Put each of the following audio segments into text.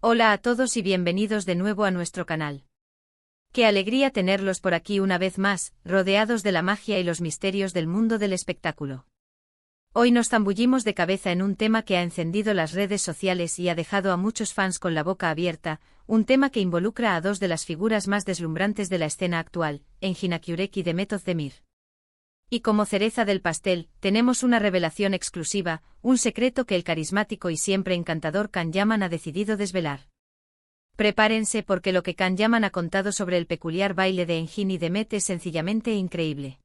Hola a todos y bienvenidos de nuevo a nuestro canal. Qué alegría tenerlos por aquí una vez más, rodeados de la magia y los misterios del mundo del espectáculo. Hoy nos zambullimos de cabeza en un tema que ha encendido las redes sociales y ha dejado a muchos fans con la boca abierta, un tema que involucra a dos de las figuras más deslumbrantes de la escena actual, Engin Akyurek y Demet Özdemir. Y como cereza del pastel, tenemos una revelación exclusiva, un secreto que el carismático y siempre encantador Can Yaman ha decidido desvelar. Prepárense porque lo que Can Yaman ha contado sobre el peculiar baile de Engin y Demet es sencillamente increíble.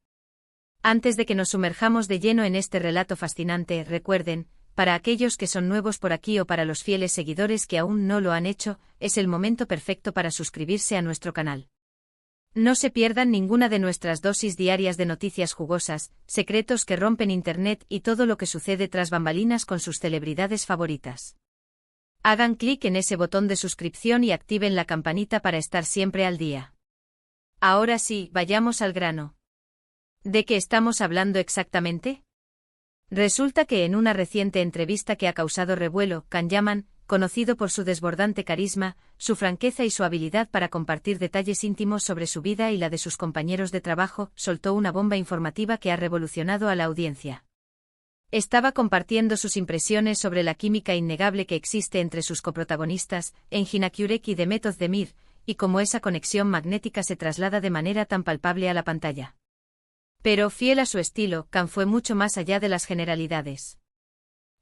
Antes de que nos sumerjamos de lleno en este relato fascinante, recuerden, para aquellos que son nuevos por aquí o para los fieles seguidores que aún no lo han hecho, es el momento perfecto para suscribirse a nuestro canal. No se pierdan ninguna de nuestras dosis diarias de noticias jugosas, secretos que rompen Internet y todo lo que sucede tras bambalinas con sus celebridades favoritas. Hagan clic en ese botón de suscripción y activen la campanita para estar siempre al día. Ahora sí, vayamos al grano. ¿De qué estamos hablando exactamente? Resulta que en una reciente entrevista que ha causado revuelo, Can Yaman, conocido por su desbordante carisma, su franqueza y su habilidad para compartir detalles íntimos sobre su vida y la de sus compañeros de trabajo, soltó una bomba informativa que ha revolucionado a la audiencia. Estaba compartiendo sus impresiones sobre la química innegable que existe entre sus coprotagonistas, Engin Akyurek y Demet Özdemir, y cómo esa conexión magnética se traslada de manera tan palpable a la pantalla. Pero, fiel a su estilo, Can fue mucho más allá de las generalidades.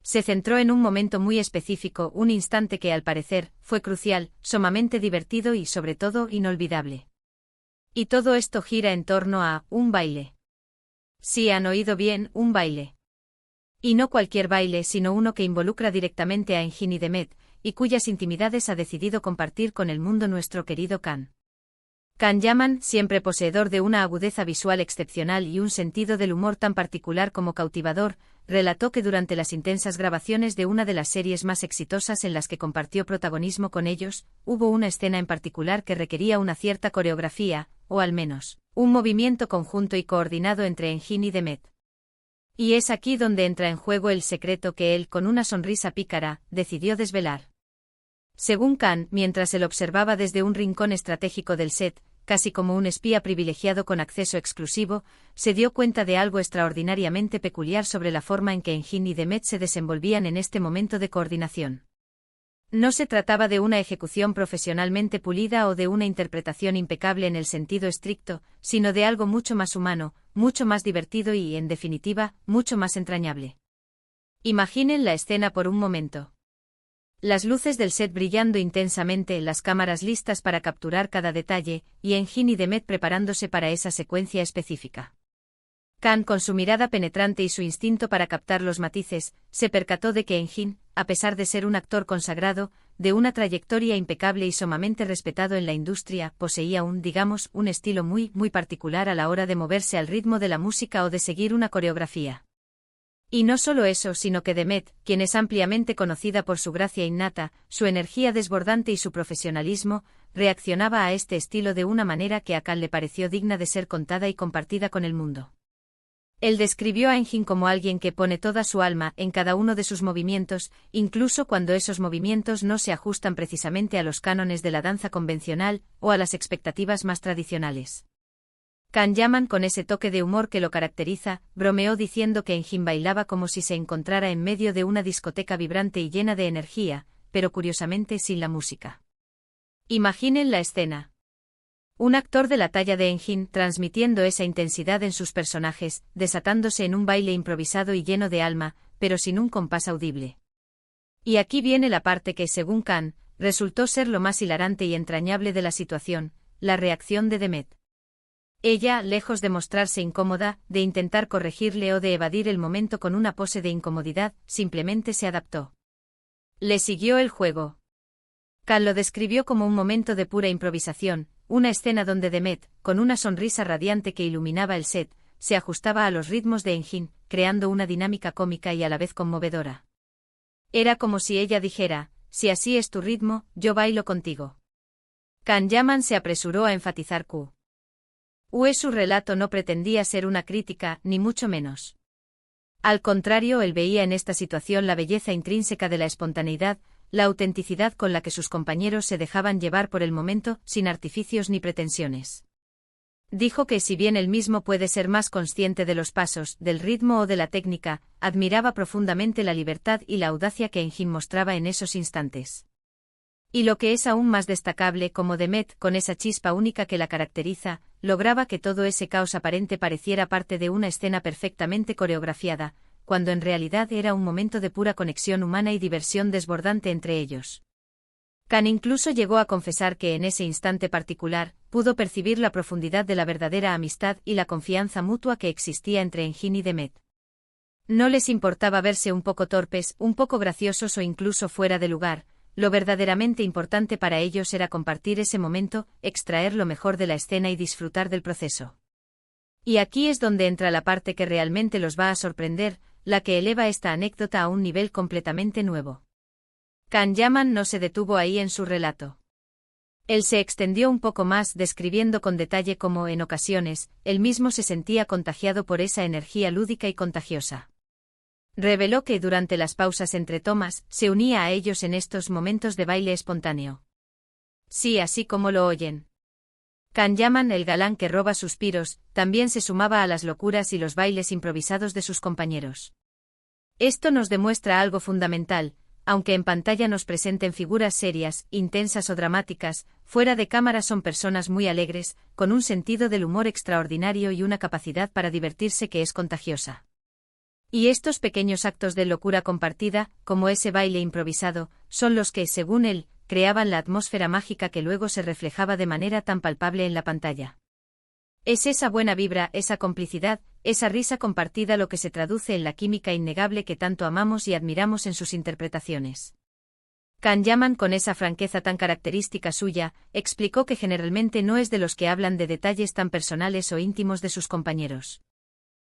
Se centró en un momento muy específico, un instante que al parecer, fue crucial, sumamente divertido y sobre todo inolvidable. Y todo esto gira en torno a un baile. Sí, han oído bien, un baile. Y no cualquier baile, sino uno que involucra directamente a Engin y Demet, y cuyas intimidades ha decidido compartir con el mundo nuestro querido Can. Can Yaman, siempre poseedor de una agudeza visual excepcional y un sentido del humor tan particular como cautivador, relató que durante las intensas grabaciones de una de las series más exitosas en las que compartió protagonismo con ellos, hubo una escena en particular que requería una cierta coreografía, o al menos, un movimiento conjunto y coordinado entre Engin y Demet. Y es aquí donde entra en juego el secreto que él, con una sonrisa pícara, decidió desvelar. Según Can, mientras él observaba desde un rincón estratégico del set, casi como un espía privilegiado con acceso exclusivo, se dio cuenta de algo extraordinariamente peculiar sobre la forma en que Engin y Demet se desenvolvían en este momento de coordinación. No se trataba de una ejecución profesionalmente pulida o de una interpretación impecable en el sentido estricto, sino de algo mucho más humano, mucho más divertido y, en definitiva, mucho más entrañable. Imaginen la escena por un momento. Las luces del set brillando intensamente, las cámaras listas para capturar cada detalle, y Engin y Demet preparándose para esa secuencia específica. Can, con su mirada penetrante y su instinto para captar los matices, se percató de que Engin, a pesar de ser un actor consagrado, de una trayectoria impecable y sumamente respetado en la industria, poseía un estilo muy particular a la hora de moverse al ritmo de la música o de seguir una coreografía. Y no solo eso, sino que Demet, quien es ampliamente conocida por su gracia innata, su energía desbordante y su profesionalismo, reaccionaba a este estilo de una manera que a Can le pareció digna de ser contada y compartida con el mundo. Él describió a Engin como alguien que pone toda su alma en cada uno de sus movimientos, incluso cuando esos movimientos no se ajustan precisamente a los cánones de la danza convencional o a las expectativas más tradicionales. Can Yaman, con ese toque de humor que lo caracteriza, bromeó diciendo que Engin bailaba como si se encontrara en medio de una discoteca vibrante y llena de energía, pero curiosamente sin la música. Imaginen la escena. Un actor de la talla de Engin transmitiendo esa intensidad en sus personajes, desatándose en un baile improvisado y lleno de alma, pero sin un compás audible. Y aquí viene la parte que, según Can, resultó ser lo más hilarante y entrañable de la situación, la reacción de Demet. Ella, lejos de mostrarse incómoda, de intentar corregirle o de evadir el momento con una pose de incomodidad, simplemente se adaptó. Le siguió el juego. Can lo describió como un momento de pura improvisación, una escena donde Demet, con una sonrisa radiante que iluminaba el set, se ajustaba a los ritmos de Engin, creando una dinámica cómica y a la vez conmovedora. Era como si ella dijera, si así es tu ritmo, yo bailo contigo. Can Yaman se apresuró a enfatizar que su relato no pretendía ser una crítica, ni mucho menos. Al contrario, él veía en esta situación la belleza intrínseca de la espontaneidad, la autenticidad con la que sus compañeros se dejaban llevar por el momento, sin artificios ni pretensiones. Dijo que si bien él mismo puede ser más consciente de los pasos, del ritmo o de la técnica, admiraba profundamente la libertad y la audacia que Engin mostraba en esos instantes. Y lo que es aún más destacable, como Demet, con esa chispa única que la caracteriza, lograba que todo ese caos aparente pareciera parte de una escena perfectamente coreografiada, cuando en realidad era un momento de pura conexión humana y diversión desbordante entre ellos. Khan incluso llegó a confesar que en ese instante particular, pudo percibir la profundidad de la verdadera amistad y la confianza mutua que existía entre Engin y Demet. No les importaba verse un poco torpes, un poco graciosos o incluso fuera de lugar, lo verdaderamente importante para ellos era compartir ese momento, extraer lo mejor de la escena y disfrutar del proceso. Y aquí es donde entra la parte que realmente los va a sorprender, la que eleva esta anécdota a un nivel completamente nuevo. Khan Yaman no se detuvo ahí en su relato. Él se extendió un poco más describiendo con detalle cómo, en ocasiones, él mismo se sentía contagiado por esa energía lúdica y contagiosa. Reveló que durante las pausas entre tomas, se unía a ellos en estos momentos de baile espontáneo. Sí, así como lo oyen. Khan Yaman, el galán que roba suspiros, también se sumaba a las locuras y los bailes improvisados de sus compañeros. Esto nos demuestra algo fundamental. Aunque en pantalla nos presenten figuras serias, intensas o dramáticas, fuera de cámara son personas muy alegres, con un sentido del humor extraordinario y una capacidad para divertirse que es contagiosa. Y estos pequeños actos de locura compartida, como ese baile improvisado, son los que, según él, creaban la atmósfera mágica que luego se reflejaba de manera tan palpable en la pantalla. Es esa buena vibra, esa complicidad, esa risa compartida lo que se traduce en la química innegable que tanto amamos y admiramos en sus interpretaciones. Khan Yaman, con esa franqueza tan característica suya, explicó que generalmente no es de los que hablan de detalles tan personales o íntimos de sus compañeros.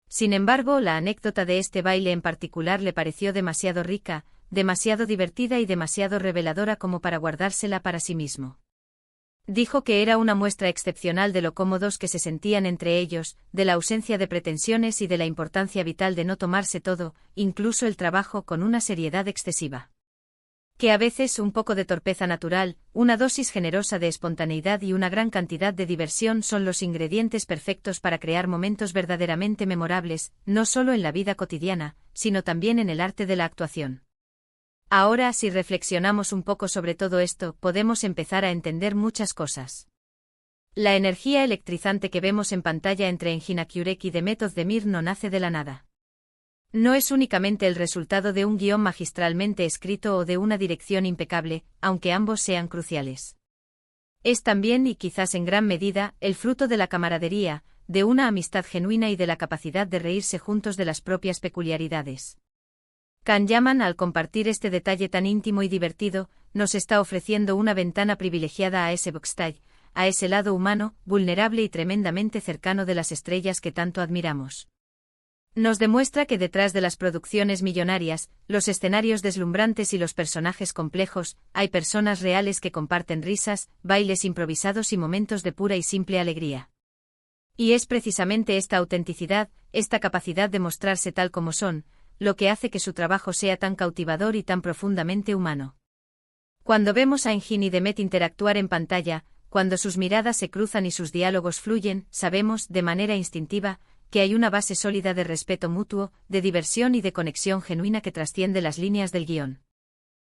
Sin embargo, la anécdota de este baile en particular le pareció demasiado rica, demasiado divertida y demasiado reveladora como para guardársela para sí mismo. Dijo que era una muestra excepcional de lo cómodos que se sentían entre ellos, de la ausencia de pretensiones y de la importancia vital de no tomarse todo, incluso el trabajo, con una seriedad excesiva. Que a veces un poco de torpeza natural, una dosis generosa de espontaneidad y una gran cantidad de diversión son los ingredientes perfectos para crear momentos verdaderamente memorables, no solo en la vida cotidiana, sino también en el arte de la actuación. Ahora, si reflexionamos un poco sobre todo esto, podemos empezar a entender muchas cosas. La energía electrizante que vemos en pantalla entre Engin Akyurek y Demet Özdemir no nace de la nada. No es únicamente el resultado de un guión magistralmente escrito o de una dirección impecable, aunque ambos sean cruciales. Es también, y quizás en gran medida, el fruto de la camaradería, de una amistad genuina y de la capacidad de reírse juntos de las propias peculiaridades. Khan Yaman, al compartir este detalle tan íntimo y divertido, nos está ofreciendo una ventana privilegiada a ese backstage, a ese lado humano, vulnerable y tremendamente cercano de las estrellas que tanto admiramos. Nos demuestra que detrás de las producciones millonarias, los escenarios deslumbrantes y los personajes complejos, hay personas reales que comparten risas, bailes improvisados y momentos de pura y simple alegría. Y es precisamente esta autenticidad, esta capacidad de mostrarse tal como son, lo que hace que su trabajo sea tan cautivador y tan profundamente humano. Cuando vemos a Engin y Demet interactuar en pantalla, cuando sus miradas se cruzan y sus diálogos fluyen, sabemos, de manera instintiva, que hay una base sólida de respeto mutuo, de diversión y de conexión genuina que trasciende las líneas del guión.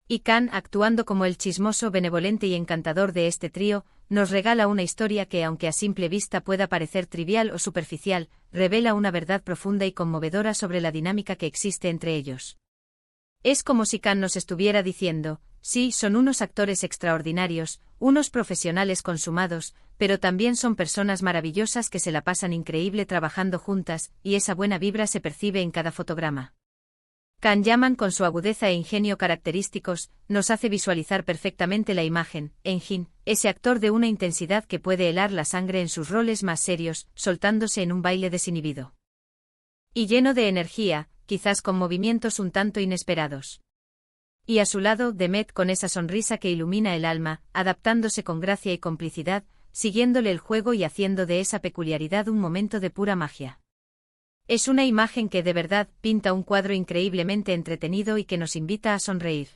Y Khan, actuando como el chismoso, benevolente y encantador de este trío, nos regala una historia que, aunque a simple vista pueda parecer trivial o superficial, revela una verdad profunda y conmovedora sobre la dinámica que existe entre ellos. Es como si Khan nos estuviera diciendo, sí, son unos actores extraordinarios, unos profesionales consumados, pero también son personas maravillosas que se la pasan increíble trabajando juntas, y esa buena vibra se percibe en cada fotograma. Khan Yaman, con su agudeza e ingenio característicos, nos hace visualizar perfectamente la imagen, Engin, ese actor de una intensidad que puede helar la sangre en sus roles más serios, soltándose en un baile desinhibido. Y lleno de energía, quizás con movimientos un tanto inesperados. Y a su lado, Demet, con esa sonrisa que ilumina el alma, adaptándose con gracia y complicidad, siguiéndole el juego y haciendo de esa peculiaridad un momento de pura magia. Es una imagen que de verdad pinta un cuadro increíblemente entretenido y que nos invita a sonreír.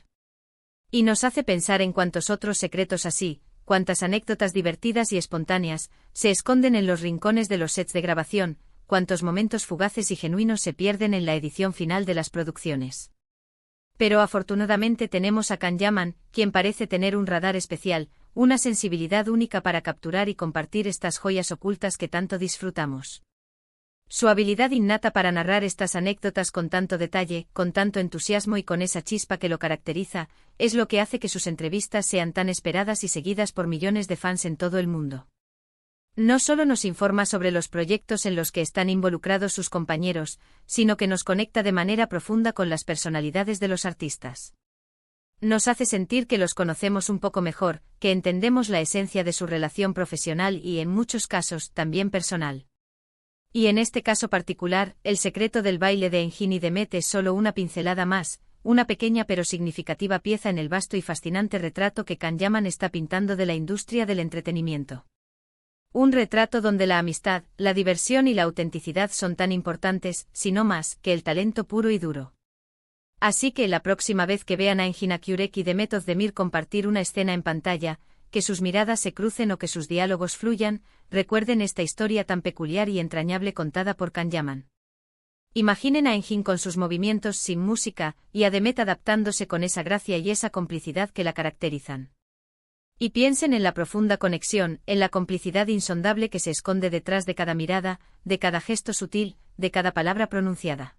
Y nos hace pensar en cuántos otros secretos así, cuántas anécdotas divertidas y espontáneas, se esconden en los rincones de los sets de grabación, cuántos momentos fugaces y genuinos se pierden en la edición final de las producciones. Pero afortunadamente tenemos a Can Yaman, quien parece tener un radar especial, una sensibilidad única para capturar y compartir estas joyas ocultas que tanto disfrutamos. Su habilidad innata para narrar estas anécdotas con tanto detalle, con tanto entusiasmo y con esa chispa que lo caracteriza, es lo que hace que sus entrevistas sean tan esperadas y seguidas por millones de fans en todo el mundo. No solo nos informa sobre los proyectos en los que están involucrados sus compañeros, sino que nos conecta de manera profunda con las personalidades de los artistas. Nos hace sentir que los conocemos un poco mejor, que entendemos la esencia de su relación profesional y, en muchos casos, también personal. Y en este caso particular, el secreto del baile de Engin y Demet es solo una pincelada más, una pequeña pero significativa pieza en el vasto y fascinante retrato que Can Yaman está pintando de la industria del entretenimiento. Un retrato donde la amistad, la diversión y la autenticidad son tan importantes, si no más, que el talento puro y duro. Así que la próxima vez que vean a Engin Akyurek y Demet Özdemir compartir una escena en pantalla, que sus miradas se crucen o que sus diálogos fluyan, recuerden esta historia tan peculiar y entrañable contada por Can Yaman. Imaginen a Engin con sus movimientos sin música, y a Demet adaptándose con esa gracia y esa complicidad que la caracterizan. Y piensen en la profunda conexión, en la complicidad insondable que se esconde detrás de cada mirada, de cada gesto sutil, de cada palabra pronunciada.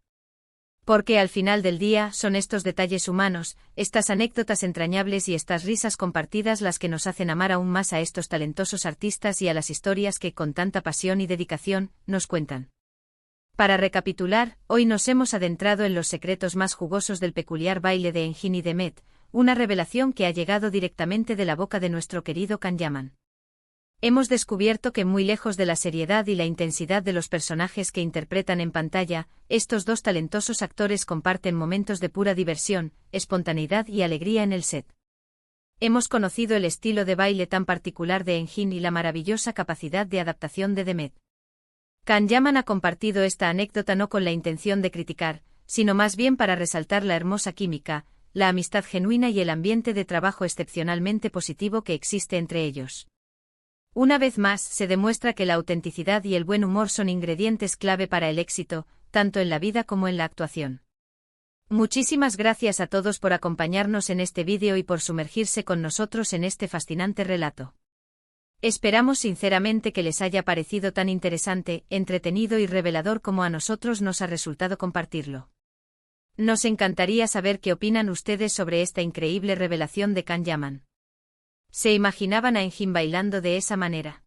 Porque al final del día son estos detalles humanos, estas anécdotas entrañables y estas risas compartidas las que nos hacen amar aún más a estos talentosos artistas y a las historias que, con tanta pasión y dedicación, nos cuentan. Para recapitular, hoy nos hemos adentrado en los secretos más jugosos del peculiar baile de Engin y Demet, una revelación que ha llegado directamente de la boca de nuestro querido Can Yaman. Hemos descubierto que muy lejos de la seriedad y la intensidad de los personajes que interpretan en pantalla, estos dos talentosos actores comparten momentos de pura diversión, espontaneidad y alegría en el set. Hemos conocido el estilo de baile tan particular de Engin y la maravillosa capacidad de adaptación de Demet. Can Yaman ha compartido esta anécdota no con la intención de criticar, sino más bien para resaltar la hermosa química, la amistad genuina y el ambiente de trabajo excepcionalmente positivo que existe entre ellos. Una vez más se demuestra que la autenticidad y el buen humor son ingredientes clave para el éxito, tanto en la vida como en la actuación. Muchísimas gracias a todos por acompañarnos en este vídeo y por sumergirse con nosotros en este fascinante relato. Esperamos sinceramente que les haya parecido tan interesante, entretenido y revelador como a nosotros nos ha resultado compartirlo. Nos encantaría saber qué opinan ustedes sobre esta increíble revelación de Can Yaman. ¿Se imaginaban a Engin bailando de esa manera?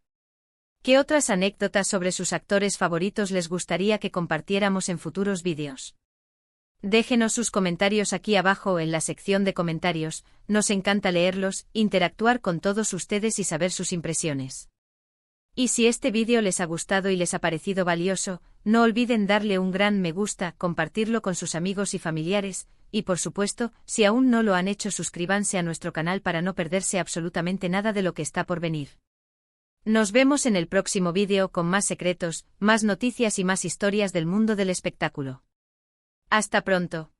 ¿Qué otras anécdotas sobre sus actores favoritos les gustaría que compartiéramos en futuros vídeos? Déjenos sus comentarios aquí abajo en la sección de comentarios, nos encanta leerlos, interactuar con todos ustedes y saber sus impresiones. Y si este vídeo les ha gustado y les ha parecido valioso, no olviden darle un gran me gusta, compartirlo con sus amigos y familiares, y por supuesto, si aún no lo han hecho, suscríbanse a nuestro canal para no perderse absolutamente nada de lo que está por venir. Nos vemos en el próximo vídeo con más secretos, más noticias y más historias del mundo del espectáculo. Hasta pronto.